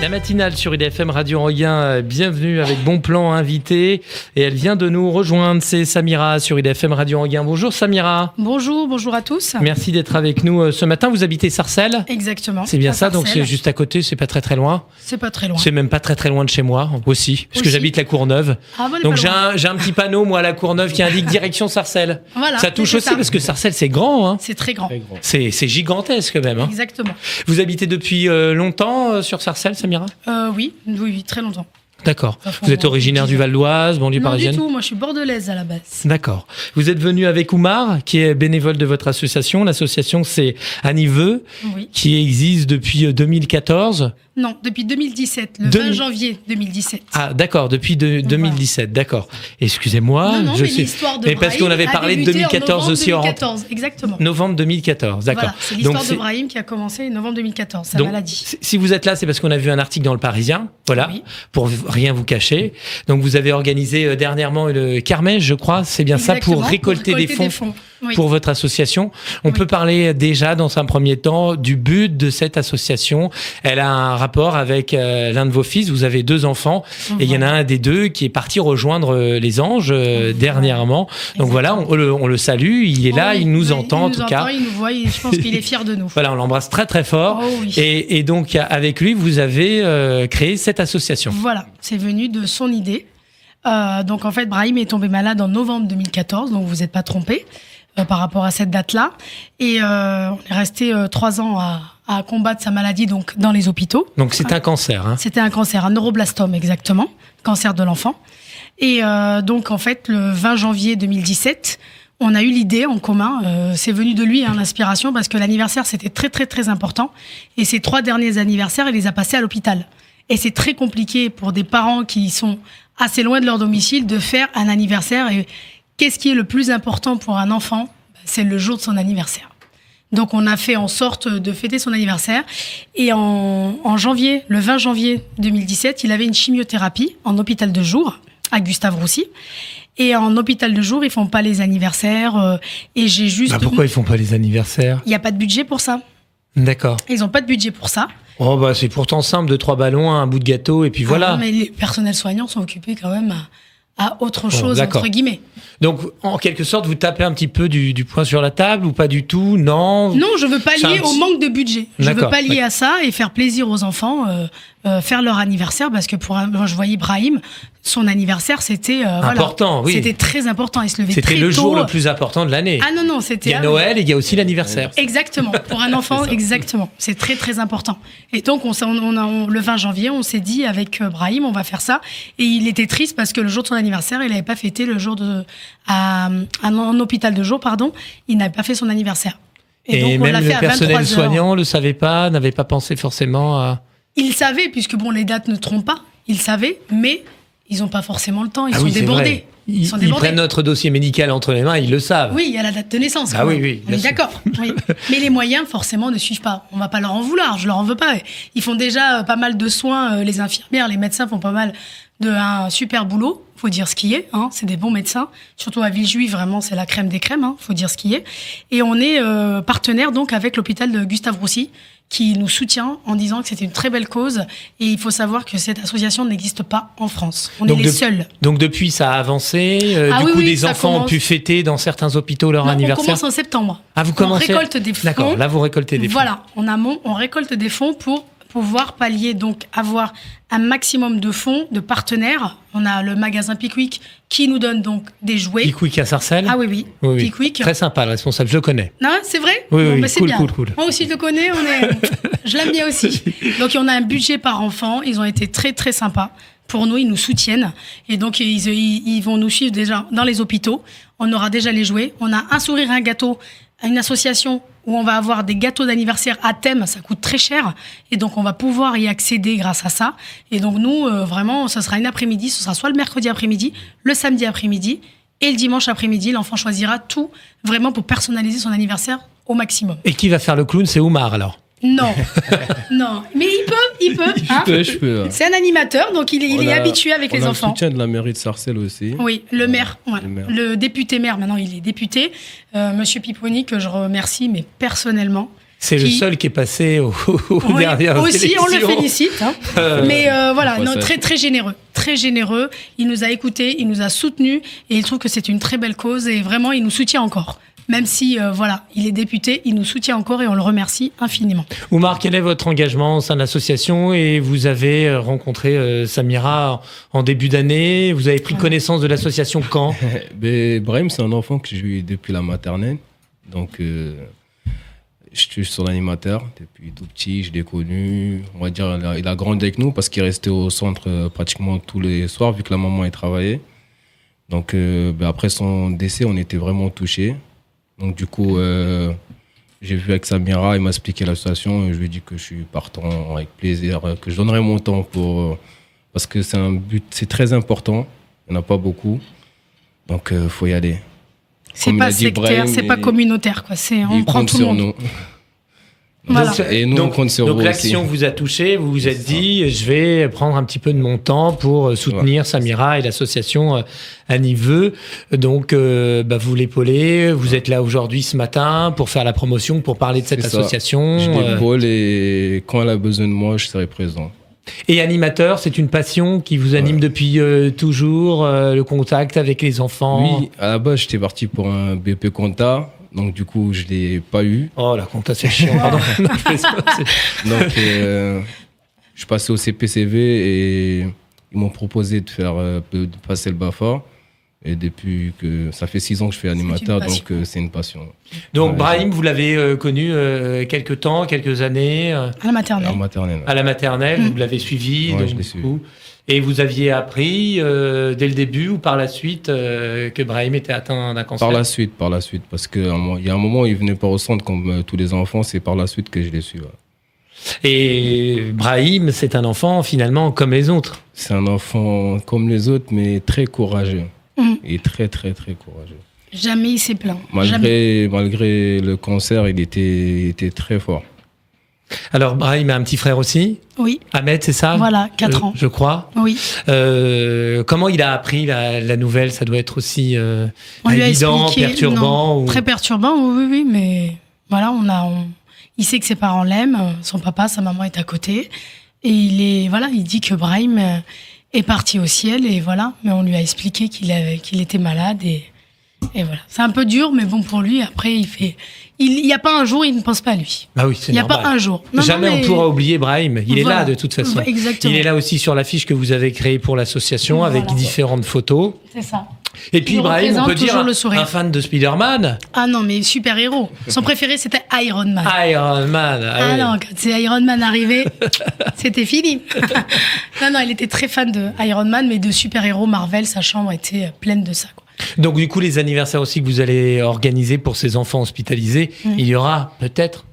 La matinale sur IDFM Radio Enghien, bienvenue avec Bon Plan invité. Et elle vient de nous rejoindre, c'est Samira sur IDFM Radio Enghien. Bonjour Samira. Bonjour à tous. Merci d'être avec nous ce matin. Vous habitez Sarcelles ? Exactement. C'est bien ça, donc c'est juste à côté, c'est pas très loin. C'est pas très loin. C'est même pas très loin de chez moi aussi, parce que j'habite la Courneuve. Ah, bon, donc j'ai un petit panneau, moi, à la Courneuve qui indique direction Sarcelles. Voilà, ça touche aussi, parce que Sarcelles, c'est grand. Hein. C'est très grand. C'est gigantesque même. Hein. Exactement. Vous habitez depuis longtemps sur Sarcelles, Samira ? Oui, très longtemps. D'accord. Vous êtes originaire du Val d'Oise, banlieue parisienne ? Non du tout, moi je suis bordelaise à la base. D'accord. Vous êtes venu avec Oumar, qui est bénévole de votre association. L'association, c'est Aniveux, qui existe depuis 2014. Non, depuis 2017, le 20 janvier 2017. Ah, d'accord, depuis 2017, d'accord. Excusez-moi. Non, mais l'histoire de Brahim parce qu'on avait parlé de 2014 aussi. 2014, exactement. Novembre 2014, d'accord. Voilà, c'est l'histoire de Brahim qui a commencé en novembre 2014, sa maladie. Si vous êtes là, c'est parce qu'on a vu un article dans le Parisien, voilà, pour rien vous cacher. Donc vous avez organisé dernièrement le Kermesse, je crois, c'est bien ça, pour récolter des fonds. Pour votre association. On peut parler déjà dans un premier temps du but de cette association. Elle a un rapport avec l'un de vos fils. Vous avez 2 enfants et il y en a un des 2 qui est parti rejoindre les anges dernièrement. Donc voilà, on le salue. Il est là, il nous entend en tout cas. Il nous voit, je pense qu'il est fier de nous. Voilà, on l'embrasse très très fort. Et donc avec lui, vous avez créé cette association. Voilà, c'est venu de son idée. Donc en fait, Brahim est tombé malade en novembre 2014, donc vous n'êtes pas trompés. Par rapport à cette date-là. Et on est resté 3 ans à combattre sa maladie donc, dans les hôpitaux. Donc c'est un cancer. Hein. C'était un cancer, un neuroblastome exactement, cancer de l'enfant. Et donc en fait, le 20 janvier 2017, on a eu l'idée en commun, c'est venu de lui, l'inspiration, parce que l'anniversaire c'était très très très important. Et ces 3 derniers anniversaires, il les a passés à l'hôpital. Et c'est très compliqué pour des parents qui sont assez loin de leur domicile de faire un anniversaire. Et qu'est-ce qui est le plus important pour un enfant ? C'est le jour de son anniversaire. Donc, on a fait en sorte de fêter son anniversaire. Et en janvier, le 20 janvier 2017, il avait une chimiothérapie en hôpital de jour à Gustave-Roussy. Et en hôpital de jour, ils font pas les anniversaires. Et j'ai juste... pourquoi ils font pas les anniversaires ? Il n'y a pas de budget pour ça. D'accord. Ils n'ont pas de budget pour ça. Oh, c'est pourtant simple, 2-3 ballons, un bout de gâteau, et puis voilà. Mais les personnels soignants sont occupés quand même à autre chose, entre guillemets. Donc, en quelque sorte, vous tapez un petit peu du poing sur la table ou pas du tout ? Non, je veux pas lier au manque de budget. Je veux pas lier à ça et faire plaisir aux enfants, faire leur anniversaire, parce que moi, je voyais Brahim, son anniversaire, c'était important, oui. C'était très important. Il se levait très tôt. C'était le jour le plus important de l'année. Ah non, c'était... Il y a Noël et il y a aussi l'anniversaire. Exactement, pour un enfant, exactement. C'est très, très important. Et donc, le 20 janvier, on s'est dit avec Brahim, on va faire ça. Et il était triste parce que le jour de son anniversaire, il n'avait pas fêté le jour en hôpital de jour, il n'avait pas fait son anniversaire. Et donc, même on l'a fait le personnel soignant ne le savait pas, n'avait pas pensé forcément à... Ils savaient, puisque les dates ne trompent pas. Ils savaient, mais ils n'ont pas forcément le temps. Ils sont débordés. Ils prennent notre dossier médical entre les mains, ils le savent. Oui, il y a la date de naissance. Oui, on est d'accord. Oui. Mais les moyens, forcément, ne suivent pas. On ne va pas leur en vouloir, je leur en veux pas. Ils font déjà pas mal de soins, les infirmières, les médecins font pas mal un super boulot. Faut dire ce qui est, c'est des bons médecins. Surtout à Villejuif, vraiment, c'est la crème des crèmes, faut dire ce qui est. Et on est partenaire donc avec l'hôpital de Gustave-Roussy, qui nous soutient en disant que c'était une très belle cause. Et il faut savoir que cette association n'existe pas en France. On est les seuls. Donc depuis, ça a avancé. Des enfants ont pu fêter dans certains hôpitaux leur anniversaire. On commence en septembre. Ah, vous commencez ? On récolte des fonds. D'accord, là vous récoltez des fonds. Voilà, en amont, on récolte des fonds pour pouvoir pallier, donc avoir un maximum de fonds, de partenaires. On a le magasin Pickwick qui nous donne donc des jouets. Pickwick à Sarcelles ? Ah oui. Pickwick. Très sympa, le responsable, je le connais. Non, c'est vrai ? Oui, c'est bien. Cool. Moi aussi, je le connais, je l'aime bien aussi. Donc, on a un budget par enfant. Ils ont été très, très sympas. Pour nous, ils nous soutiennent. Et donc, ils vont nous suivre déjà dans les hôpitaux. On aura déjà les jouets. On a un sourire, un gâteau, une association où on va avoir des gâteaux d'anniversaire à thème, ça coûte très cher, et donc on va pouvoir y accéder grâce à ça. Et donc nous, vraiment, ce sera une après-midi, ce sera soit le mercredi après-midi, le samedi après-midi, et le dimanche après-midi, l'enfant choisira tout, vraiment pour personnaliser son anniversaire au maximum. Et qui va faire le clown, c'est Oumar alors ? Non, mais il peut. Je peux. C'est un animateur, donc il est habitué avec les enfants. On a le soutien de la mairie de Sarcelles aussi. Oui, le maire, le député maire, maintenant il est député, Monsieur Piponi, que je remercie, mais personnellement, C'est le seul qui est passé aux dernières aussi, élections. On le félicite. Hein. Mais voilà, très, très généreux. Très généreux. Il nous a écoutés, il nous a soutenus et il trouve que c'est une très belle cause et vraiment, il nous soutient encore. Même si, voilà, il est député, il nous soutient encore et on le remercie infiniment. Oumar, quel est votre engagement au sein de l'association? Et vous avez rencontré Samira en début d'année. Vous avez pris connaissance de l'association quand? Brahim, c'est un enfant que j'ai eu depuis la maternelle. Donc, je suis son animateur depuis tout petit, je l'ai connu. On va dire, il a grandi avec nous parce qu'il restait au centre pratiquement tous les soirs, vu que la maman y travaillait. Donc, après son décès, on était vraiment touchés. Donc, du coup, j'ai vu avec Samira, il m'a expliqué la situation et je lui ai dit que je suis partant avec plaisir, que je donnerai mon temps parce que c'est un but, c'est très important. Il n'y en a pas beaucoup. Donc, il faut y aller. C'est pas sectaire, c'est pas communautaire, quoi. On prend tout le monde. Nous. Voilà. Et nous, on compte sur vous. Donc l'action vous a touché, vous vous êtes dit, je vais prendre un petit peu de mon temps pour soutenir Samira et l'association Aniveux. Donc vous l'épaulez, vous êtes là aujourd'hui ce matin pour faire la promotion, pour parler de cette association. Je l'épaule et quand elle a besoin de moi, je serai présent. Et animateur, c'est une passion qui vous anime depuis toujours, le contact avec les enfants? Oui, à la base, j'étais parti pour un BP Compta. Donc, du coup, je ne l'ai pas eu. Oh, la compta, c'est chiant. Pardon. Non, donc, je suis passé au CPCV et ils m'ont proposé de passer le BAFA. Et depuis que ça fait 6 ans que je fais animateur, donc c'est une passion. Donc, Brahim, vous l'avez connu quelques années à la maternelle. À la maternelle, vous l'avez suivi. Ouais, donc, je l'ai suivi. Et vous aviez appris dès le début ou par la suite que Brahim était atteint d'un cancer? Par la suite, parce qu'il y a un moment où il venait pas au centre comme tous les enfants, c'est par la suite que je l'ai su. Ouais. Et Brahim, c'est un enfant finalement comme les autres? C'est un enfant comme les autres, mais très courageux. Il est très, très, très courageux. Jamais il s'est plaint. Malgré le cancer, il était très fort. Alors, Brahim a un petit frère aussi? Oui. Ahmed, c'est ça? Voilà, 4 ans. Je crois. Oui. Comment il a appris la nouvelle? Ça doit être aussi on lui évident, a expliqué, perturbant? Très perturbant, oui, mais voilà, il sait que ses parents l'aiment, son papa, sa maman est à côté, et il dit que Brahim est parti au ciel, et voilà, mais on lui a expliqué qu'il était malade, et voilà. C'est un peu dur, mais bon pour lui, après il n'y a pas un jour, il ne pense pas à lui. Ah oui, c'est normal. Il n'y a pas un jour. Jamais on pourra oublier Brahim. Il est là de toute façon. Exactement. Il est là aussi sur l'affiche que vous avez créée pour l'association avec différentes photos. C'est ça. Et puis Brahim, on peut dire un fan de Spider-Man. Ah non, mais super-héros. Son préféré, c'était Iron Man. Iron Man. Ah non, quand c'est Iron Man arrivé, c'était fini. Non, il était très fan de Iron Man, mais de super-héros Marvel, sa chambre était pleine de ça, quoi. Donc du coup, les anniversaires aussi que vous allez organiser pour ces enfants hospitalisés, il y aura peut-être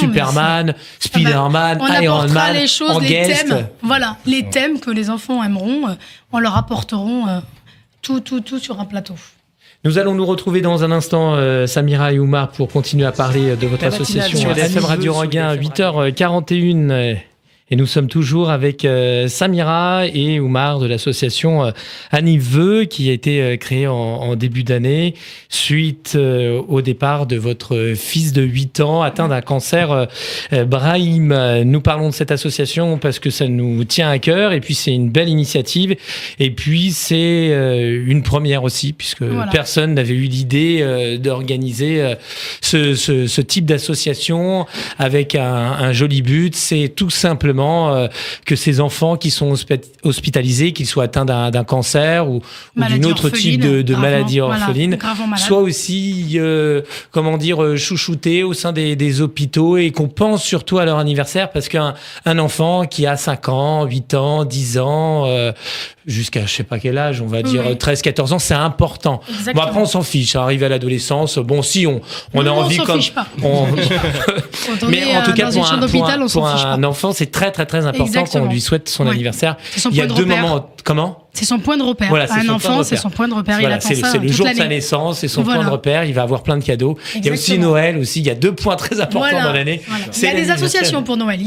Superman, Spider-Man, Iron Man, les choses, les thèmes. Voilà, les thèmes que les enfants aimeront, on leur apporteront tout sur un plateau. Nous allons nous retrouver dans un instant, Samira et Oumar, pour continuer à parler de votre association sur FM Radio Regain, 8h41. Et nous sommes toujours avec Samira et Oumar de l'association Aniveux qui a été créée en début d'année suite au départ de votre fils de 8 ans atteint d'un cancer. Brahim, nous parlons de cette association parce que ça nous tient à cœur et puis c'est une belle initiative et puis c'est une première aussi puisque personne n'avait eu l'idée d'organiser ce type d'association avec un joli but. C'est tout simplement que ces enfants qui sont hospitalisés, qu'ils soient atteints d'un cancer ou d'une autre type de maladie orpheline, soient aussi chouchoutés au sein des hôpitaux et qu'on pense surtout à leur anniversaire parce qu'un enfant qui a 5 ans, 8 ans, 10 ans, jusqu'à je sais pas quel âge, on va dire 13, 14 ans, c'est important. Bon, après on s'en fiche, ça arrive à l'adolescence. Bon, si on a envie comme mais en tout cas pour un enfant, c'est très très très important qu'on lui souhaite son anniversaire. Il y a 2 moments. Comment? C'est son point de repère. Voilà, un enfant, c'est son point de repère. Voilà, c'est le jour de sa naissance, c'est son point de repère. Il va avoir plein de cadeaux. Exactement. Il y a aussi Noël aussi. Il y a 2 points très importants dans l'année. Voilà. Il y a des associations pour Noël.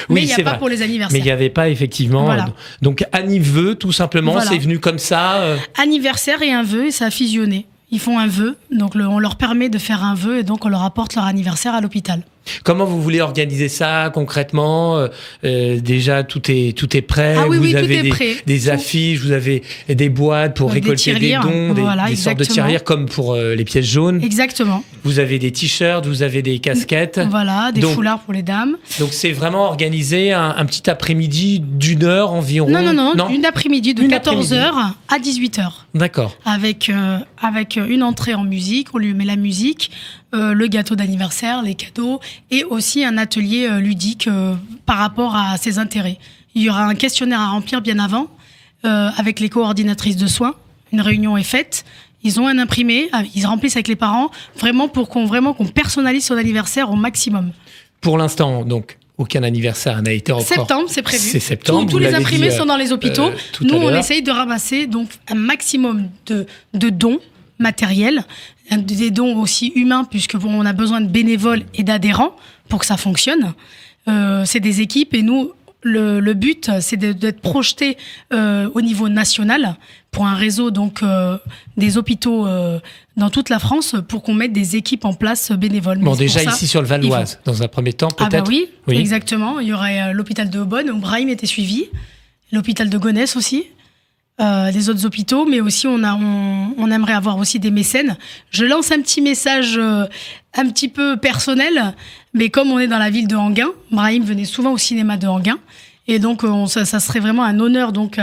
Mais il n'y a pas pour les anniversaires. Mais il n'y avait pas effectivement. Voilà. Donc Aniveux, tout simplement, c'est venu comme ça. Anniversaire et un vœu, et ça a fusionné. Ils font un vœu, donc on leur permet de faire un vœu et donc on leur apporte leur anniversaire à l'hôpital. Comment vous voulez organiser ça concrètement? Déjà, tout est prêt. Ah oui, vous oui, avez tout est prêt. des affiches, vous avez des boîtes pour récolter des dons, des sortes de tirelires comme pour les pièces jaunes. Exactement. Vous avez des t-shirts, vous avez des casquettes. Voilà, des foulards pour les dames. Donc c'est vraiment organisé un petit après-midi d'1 heure environ. Non, une après-midi de 14h à 18h. D'accord. Avec une entrée en musique, on lui met la musique, le gâteau d'anniversaire, les cadeaux et aussi un atelier ludique par rapport à ses intérêts. Il y aura un questionnaire à remplir bien avant avec les coordinatrices de soins. Une réunion est faite. Ils ont un imprimé, ils remplissent avec les parents, vraiment pour qu'on personnalise son anniversaire au maximum. Pour l'instant, donc, aucun anniversaire n'a été encore... Septembre, c'est prévu. C'est septembre. Tous les imprimés sont dans les hôpitaux. Nous, on essaye de ramasser donc un maximum de dons matériels, des dons aussi humains, puisque on a besoin de bénévoles et d'adhérents pour que ça fonctionne. C'est des équipes et nous... Le but, c'est d'être projeté au niveau national pour un réseau donc des hôpitaux dans toute la France pour qu'on mette des équipes en place bénévoles. Bon, déjà ici sur le Val d'Oise, dans un premier temps, peut-être. Ah bah oui, exactement. Il y aurait l'hôpital de Aubonne où Brahim était suivi, l'hôpital de Gonesse aussi. Les autres hôpitaux, mais aussi on aimerait avoir aussi des mécènes. Je lance un petit message un petit peu personnel, mais comme on est dans la ville de Enghien, Brahim venait souvent au cinéma de Enghien, et donc ça serait vraiment un honneur donc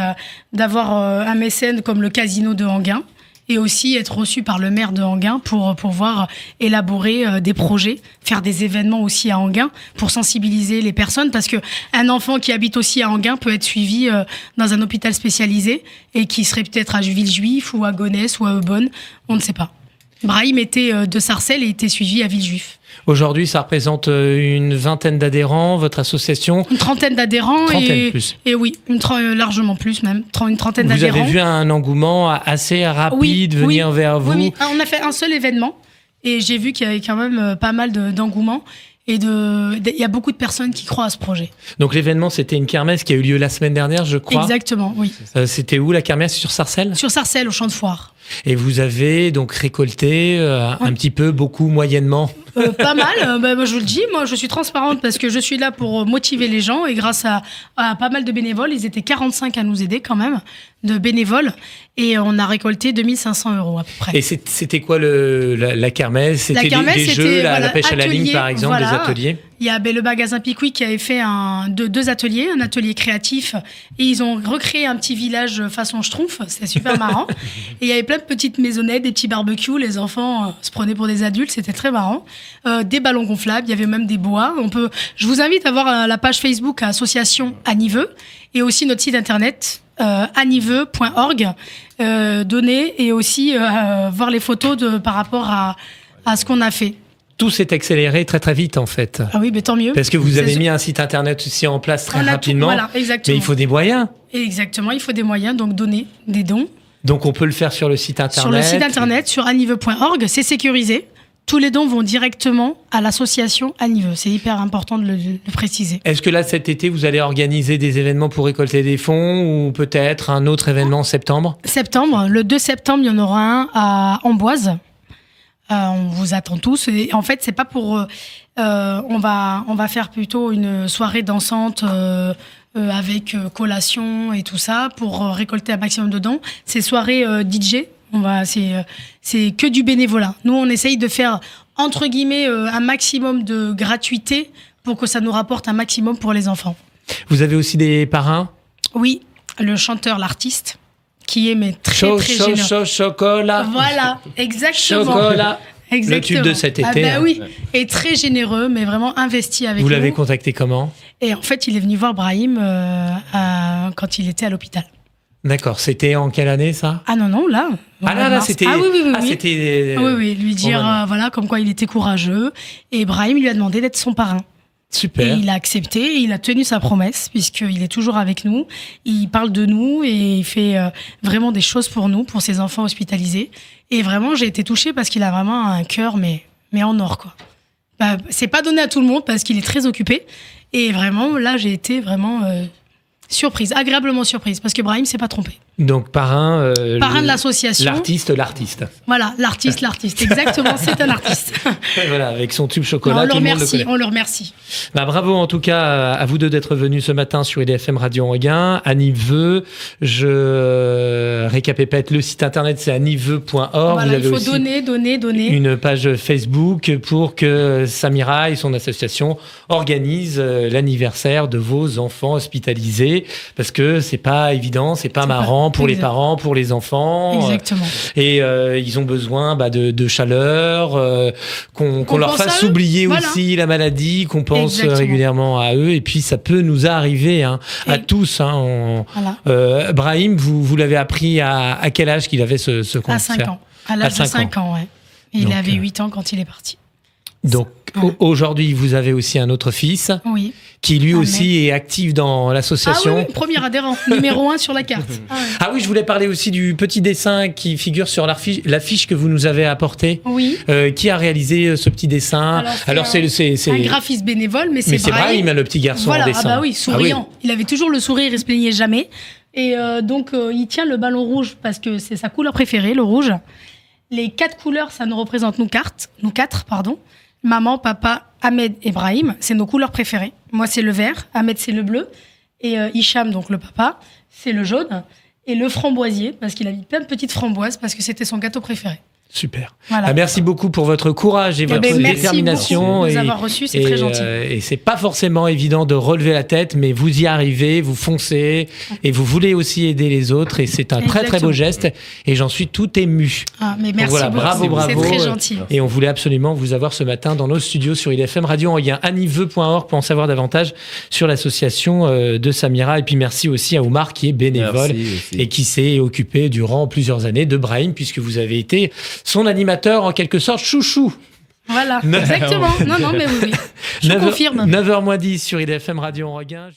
d'avoir un mécène comme le Casino de Enghien, et aussi être reçu par le maire de Enghien pour pouvoir élaborer des projets, faire des événements aussi à Enghien pour sensibiliser les personnes, parce que un enfant qui habite aussi à Enghien peut être suivi dans un hôpital spécialisé et qui serait peut-être à Villejuif ou à Gonesse ou à Eubonne, on ne sait pas. Brahim était de Sarcelles et était suivi à Villejuif. Aujourd'hui, ça représente une vingtaine d'adhérents, votre association? Une trentaine d'adhérents. Plus. Et oui, largement plus même, une trentaine d'adhérents. Vous avez vu un engouement assez rapide venir vers vous? Oui, on a fait un seul événement et j'ai vu qu'il y avait quand même pas mal d'engouement. Et il y a beaucoup de personnes qui croient à ce projet. Donc l'événement, c'était une kermesse qui a eu lieu la semaine dernière, je crois. Exactement, oui. C'était où la kermesse? Sur Sarcelles? Sur Sarcelles, au champ de foire. Et vous avez donc récolté un petit peu, beaucoup, moyennement? Pas mal, moi je vous le dis, moi je suis transparente parce que je suis là pour motiver les gens et grâce à pas mal de bénévoles, ils étaient 45 à nous aider quand même, de bénévoles, et on a récolté 2500 € à peu près. Et c'était quoi la kermesse? C'était des jeux, la pêche à la ligne par exemple, des ateliers? Il y a le magasin Picoui qui avait fait deux ateliers, un atelier créatif, et ils ont recréé un petit village façon Schtroumpf, c'était super marrant. Et il y avait plein de petites maisonnettes, des petits barbecues, les enfants se prenaient pour des adultes, c'était très marrant. Des ballons gonflables, il y avait même des bois. Je vous invite à voir la page Facebook Association Anniveux et aussi notre site internet anniveux.org, donner et aussi voir les photos par rapport à ce qu'on a fait. Tout s'est accéléré très très vite en fait. Ah oui, mais tant mieux. Parce que vous avez mis un site internet aussi en place très rapidement. Voilà, exactement. Mais il faut des moyens. Exactement, il faut des moyens, donc donner des dons. Donc on peut le faire sur le site internet. Sur le site internet, sur anniveux.org, c'est sécurisé. Tous les dons vont directement à l'association Anniveux. C'est hyper important de le préciser. Est-ce que là, cet été, vous allez organiser des événements pour récolter des fonds ou peut-être un autre événement en septembre? Septembre. Le 2 septembre, il y en aura un à Amboise. On vous attend tous. Et en fait, c'est pas pour... on va faire plutôt une soirée dansante avec collation et tout ça pour récolter un maximum de dons. C'est soirée DJ. C'est que du bénévolat. Nous, on essaye de faire, entre guillemets, un maximum de gratuité pour que ça nous rapporte un maximum pour les enfants. Vous avez aussi des parrains? Oui, le chanteur, l'artiste, qui est très généreux. Chocolat. Voilà, exactement. Chocolat. Exactement. Le tube de cet été. Oui, et très généreux, mais vraiment investi avec nous. Vous l'avez contacté comment? Et en fait, il est venu voir Brahim quand il était à l'hôpital. D'accord. C'était en quelle année, ça? Ah non, là. Là, c'était... Ah oui. C'était... Oui, lui dire, voilà, comme quoi il était courageux. Et Brahim lui a demandé d'être son parrain. Super. Et il a accepté, et il a tenu sa promesse, puisqu'il est toujours avec nous. Il parle de nous, et il fait vraiment des choses pour nous, pour ses enfants hospitalisés. Et vraiment, j'ai été touchée, parce qu'il a vraiment un cœur, mais en or, quoi. C'est pas donné à tout le monde, parce qu'il est très occupé. Et vraiment, là, j'ai été vraiment... surprise, agréablement surprise, parce que Brahim s'est pas trompé. Donc parrain de l'association. L'artiste. Voilà, l'artiste, exactement, c'est un artiste. Voilà, avec son tube chocolat, on le remercie. Bravo en tout cas à vous deux d'être venus ce matin sur IDFM Radio Enghien. Annie Veu, je récapépète le site internet, c'est anniveu.org. Voilà, vous avez il faut aussi donner. une page Facebook pour que Samira et son association organisent l'anniversaire de vos enfants hospitalisés, parce que c'est pas évident, c'est pas marrant pour les parents, pour les enfants. Exactement. Et ils ont besoin de chaleur, qu'on leur fasse oublier aussi la maladie, qu'on pense régulièrement à eux. Et puis ça peut nous arriver à tous. Brahim, vous l'avez appris à quel âge qu'il avait ce cancer? À 5 ans. À l'âge de 5 ans, ouais. Il avait 8 ans quand il est parti. Donc aujourd'hui, vous avez aussi un autre fils qui lui aussi est actif dans l'association. Ah oui, premier adhérent, numéro 1 sur la carte. Ah oui, je voulais parler aussi du petit dessin qui figure sur l'affiche que vous nous avez apportée. Oui. Qui a réalisé ce petit dessin? Alors c'est un graphiste bénévole, mais c'est Brahim, le petit garçon en dessin. Ah bah oui, souriant. Il avait toujours le sourire, il se plaignait jamais. Et donc il tient le ballon rouge parce que c'est sa couleur préférée, le rouge. Les 4 couleurs, ça nous représente nous 4. Maman, papa, Ahmed et Brahim, c'est nos couleurs préférées. Moi, c'est le vert, Ahmed, c'est le bleu. Et Hicham, donc le papa, c'est le jaune. Et le framboisier, parce qu'il a mis plein de petites framboises, parce que c'était son gâteau préféré. Super. Voilà. Merci beaucoup pour votre courage et votre détermination. Merci de nous avoir reçus, c'est très gentil. Et c'est pas forcément évident de relever la tête, mais vous y arrivez, vous foncez, et vous voulez aussi aider les autres, et c'est un très très beau geste, et j'en suis tout ému. Mais merci beaucoup. Bravo. C'est très gentil. Et on voulait absolument vous avoir ce matin dans nos studios sur IDFM Radio Enghien. anniveu.org pour en savoir davantage sur l'association de Samira. Et puis merci aussi à Oumar qui est bénévole et qui s'est occupé durant plusieurs années de Brahim, puisque vous avez été son animateur, en quelque sorte, chouchou. Voilà, exactement. Non, mais oui. Je confirme. 9h moins 10 sur IDFM Radio Enghien.